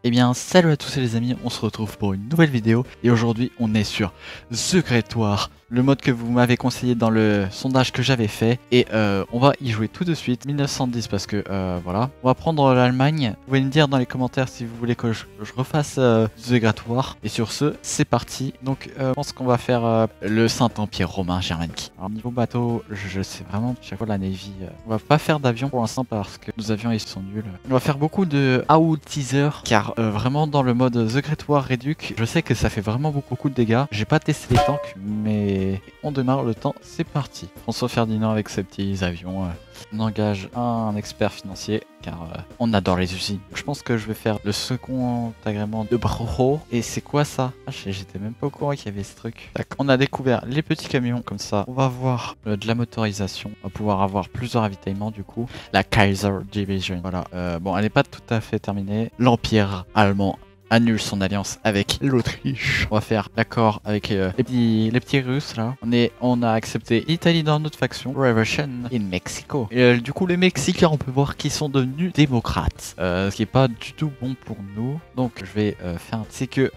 Eh bien salut à tous les amis, on se retrouve pour une nouvelle vidéo et aujourd'hui on est sur The Great War, le mode que vous m'avez conseillé dans le sondage que j'avais fait et on va y jouer tout de suite 1910 parce que voilà, on va prendre l'Allemagne. Vous pouvez me dire dans les commentaires si vous voulez que je refasse The Great War et sur ce c'est parti. Donc je pense qu'on va faire le Saint-Empire romain germanique. Alors niveau bateau, je sais vraiment chaque fois la Navy, on va pas faire d'avion pour l'instant parce que nos avions ils sont nuls. On va faire beaucoup de teaser car vraiment dans le mode The Great War Reduc, je sais que ça fait vraiment beaucoup de dégâts. J'ai pas testé les tanks mais on démarre le temps, c'est parti. François Ferdinand avec ses petits avions. On engage un expert financier car on adore les usines. Je pense que je vais faire le second agrément de Bro. Et c'est quoi ça? J'étais même pas au courant qu'il y avait ce truc. On a découvert les petits camions comme ça. On va avoir de la motorisation. On va pouvoir avoir plus de ravitaillement du coup. La Kaiser Division. Voilà. Bon, elle n'est pas tout à fait terminée. L'Empire allemand annule son alliance avec l'Autriche. On va faire l'accord avec les petits Russes là. On a accepté l'Italie dans notre faction. Revolution in Mexico. Et du coup les Mexicains on peut voir qu'ils sont devenus démocrates. Ce qui est pas du tout bon pour nous. Donc je vais faire c'est que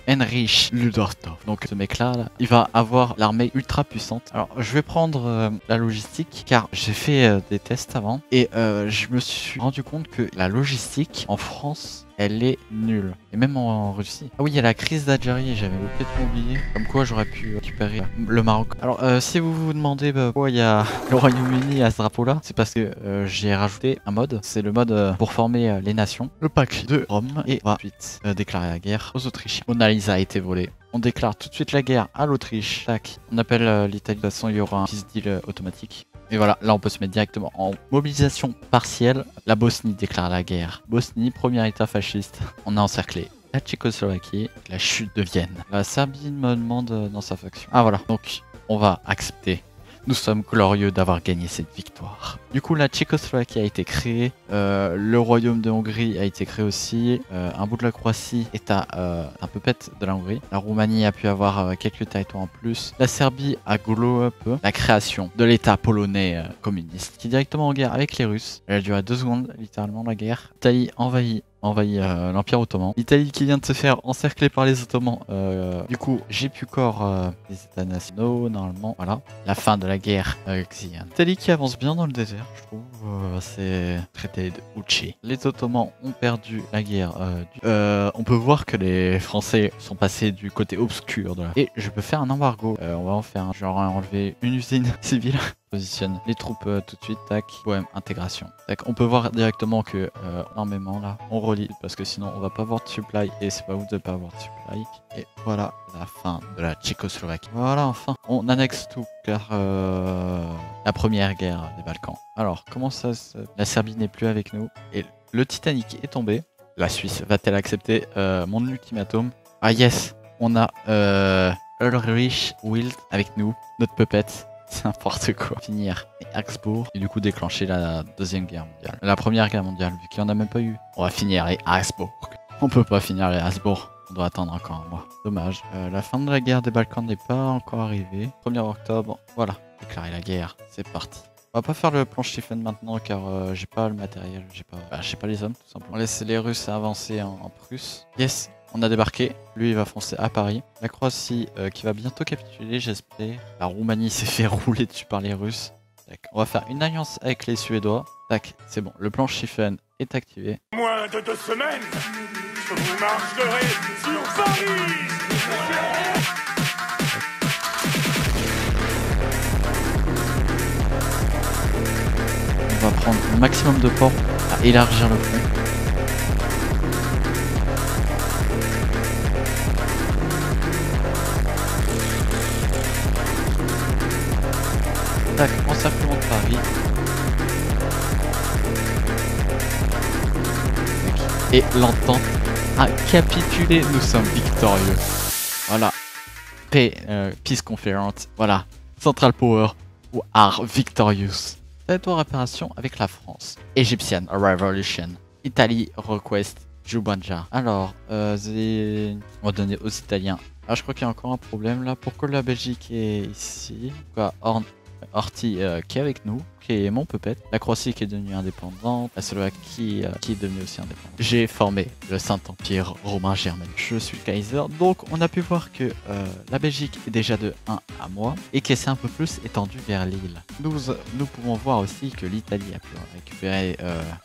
Heinrich Ludendorff. Donc ce mec là, il va avoir l'armée ultra puissante. Alors je vais prendre la logistique car j'ai fait des tests avant. Et je me suis rendu compte que la logistique en France elle est nulle. Et même en Russie. Ah oui, il y a la crise d'Algérie, j'avais complètement oublié. Comme quoi j'aurais pu récupérer le Maroc. Alors si vous vous demandez pourquoi il y a le Royaume-Uni à ce drapeau là, c'est parce que j'ai rajouté un mode. C'est le mode pour former les nations. Le pacte de Rome. Et on va ensuite déclarer la guerre aux Autrichiens. Mona Lisa a été volée. On déclare tout de suite la guerre à l'Autriche. Tac. On appelle l'Italie. De toute façon, il y aura un peace deal automatique. Et voilà, là on peut se mettre directement en mobilisation partielle. La Bosnie déclare la guerre. Bosnie, premier état fasciste. On a encerclé la Tchécoslovaquie, la chute de Vienne. La Serbie me demande dans sa faction. Ah voilà, donc on va accepter. Nous sommes glorieux d'avoir gagné cette victoire. Du coup, la Tchécoslovaquie a été créée, le royaume de Hongrie a été créé aussi, un bout de la Croatie est à un peu pète de la Hongrie. La Roumanie a pu avoir quelques territoires en plus. La Serbie a glow up la création de l'état polonais communiste, qui est directement en guerre avec les Russes. Elle a duré 2 secondes, littéralement la guerre. L'Italie envahit l'Empire Ottoman. L'Italie qui vient de se faire encercler par les Ottomans. Du coup, j'ai plus corps les États nationaux, normalement. Voilà, la fin de la guerre xylienne. L'Italie qui avance bien dans le désert, je trouve. C'est traité de Uchi. Les Ottomans ont perdu la guerre. On peut voir que les Français sont passés du côté obscur de la... Et je peux faire un embargo. On va en faire un. Genre enlever une usine civile. Positionne les troupes tout de suite, tac, bohème, intégration. Tac, on peut voir directement que énormément là, on relie parce que sinon on va pas avoir de supply et c'est pas ouf de pas avoir de supply. Et voilà la fin de la Tchécoslovaquie. Voilà, enfin, on annexe tout car la première guerre des Balkans. Alors, comment ça la Serbie n'est plus avec nous et le Titanic est tombé. La Suisse va-t-elle accepter mon ultimatum? Ah yes, on a Ulrich Wild avec nous, notre puppet. C'est n'importe quoi. Finir Augsbourg et du coup déclencher la deuxième guerre mondiale. La première guerre mondiale vu qu'il n'y en a même pas eu. On va finir les Augsbourg. On peut pas finir les Augsbourg. On doit attendre encore un mois. Dommage. La fin de la guerre des Balkans n'est pas encore arrivée. 1er octobre. Voilà. Déclarer la guerre. C'est parti. On va pas faire le plan Stephen maintenant car j'ai pas le matériel. J'ai pas les hommes tout simplement. On laisse les Russes avancer en Prusse. Yes. On a débarqué, lui il va foncer à Paris. La Croatie qui va bientôt capituler j'espère. La Roumanie s'est fait rouler dessus par les Russes. Tac. On va faire une alliance avec les Suédois. Tac, c'est bon, le plan Stephen est activé. Moins de 2 semaines, vous marcherez sur Paris. On va prendre le maximum de ports à élargir le front. Tac, encerclement de Paris. Et l'entente a capitulé, nous sommes victorieux. Voilà. Peace Conference. Voilà. Central Power ou are victorious. Territoire réparation avec la France. Egyptian Revolution. Italie Request. Jubanja. Alors, on va donner aux Italiens. Ah, je crois qu'il y a encore un problème là. Pourquoi la Belgique est ici? Pourquoi Horthy qui est avec nous? Clément peut-être, la Croatie qui est devenue indépendante, la Slovaquie qui est devenue aussi indépendante. J'ai formé le Saint-Empire romain germanique. Je suis Kaiser, donc on a pu voir que la Belgique est déjà de 1 à moi et qu'elle s'est un peu plus étendue vers l'île. Nous pouvons voir aussi que l'Italie a pu récupérer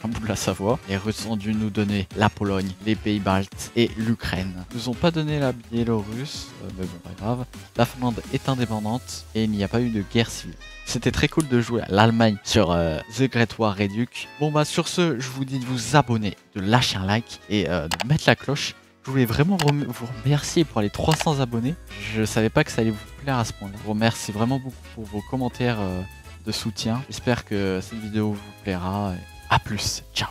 un bout de la Savoie. Les Russes ont dû nous donner la Pologne, les pays baltes et l'Ukraine. Ils nous ont pas donné la Biélorusse, mais bon, pas grave. La Finlande est indépendante et il n'y a pas eu de guerre civile. C'était très cool de jouer à l'Allemagne sur The Great War Redux. Bon bah sur ce, je vous dis de vous abonner, de lâcher un like et de mettre la cloche. Je voulais vraiment vous remercier pour les 300 abonnés. Je savais pas que ça allait vous plaire à ce point-là. Je vous remercie vraiment beaucoup pour vos commentaires de soutien. J'espère que cette vidéo vous plaira. A plus, ciao.